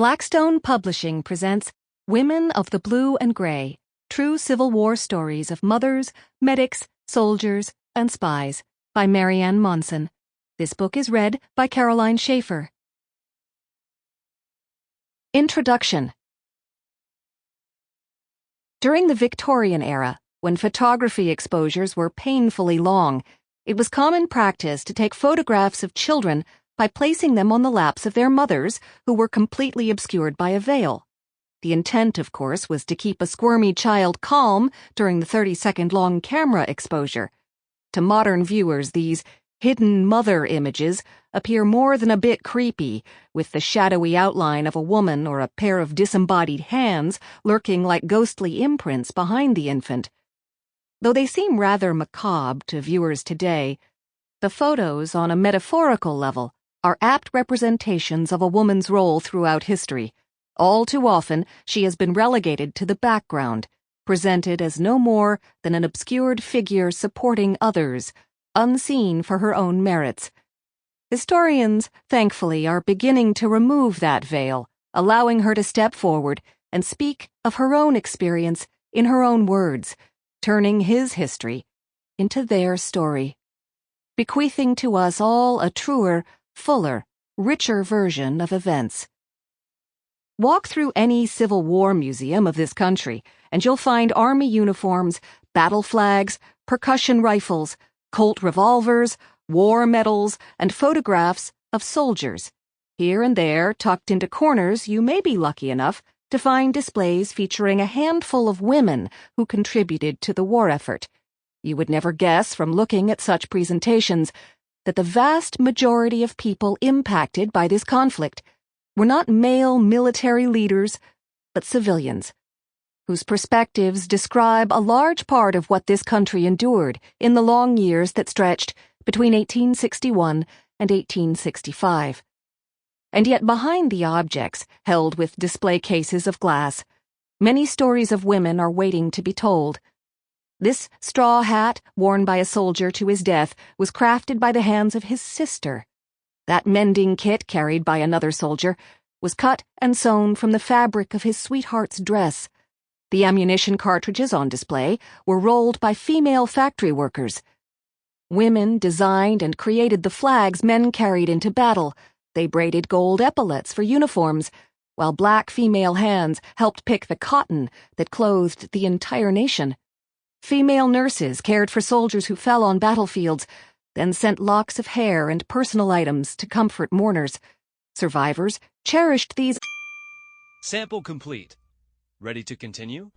Blackstone Publishing presents Women of the Blue and Gray, True Civil War Stories of Mothers, Medics, Soldiers, and Spies by Marianne Monson. This book is read by Caroline Shaffer. Introduction. During the Victorian era, when photography exposures were painfully long, it was common practice to take photographs of children by placing them on the laps of their mothers, who were completely obscured by a veil. The intent, of course, was to keep a squirmy child calm during the 30-second long camera exposure. To modern viewers, these hidden mother images appear more than a bit creepy, with the shadowy outline of a woman or a pair of disembodied hands lurking like ghostly imprints behind the infant. Though they seem rather macabre to viewers today, the photos, on a metaphorical level, are apt representations of a woman's role throughout history. All too often, she has been relegated to the background, presented as no more than an obscured figure supporting others, unseen for her own merits. Historians, thankfully, are beginning to remove that veil, allowing her to step forward and speak of her own experience in her own words, turning his history into their story, bequeathing to us all a truer, fuller, richer version of events. Walk through any Civil War museum of this country, and you'll find Army uniforms, battle flags, percussion rifles, Colt revolvers, war medals, and photographs of soldiers. Here and there, tucked into corners, you may be lucky enough to find displays featuring a handful of women who contributed to the war effort. You would never guess from looking at such presentations that the vast majority of people impacted by this conflict were not male military leaders, but civilians, whose perspectives describe a large part of what this country endured in the long years that stretched between 1861 and 1865. And yet behind the objects, held with display cases of glass, many stories of women are waiting to be told. This straw hat, worn by a soldier to his death, was crafted by the hands of his sister. That mending kit, carried by another soldier, was cut and sewn from the fabric of his sweetheart's dress. The ammunition cartridges on display were rolled by female factory workers. Women designed and created the flags men carried into battle. They braided gold epaulets for uniforms, while black female hands helped pick the cotton that clothed the entire nation. Female nurses cared for soldiers who fell on battlefields, then sent locks of hair and personal items to comfort mourners. Survivors cherished these. Sample complete. Ready to continue?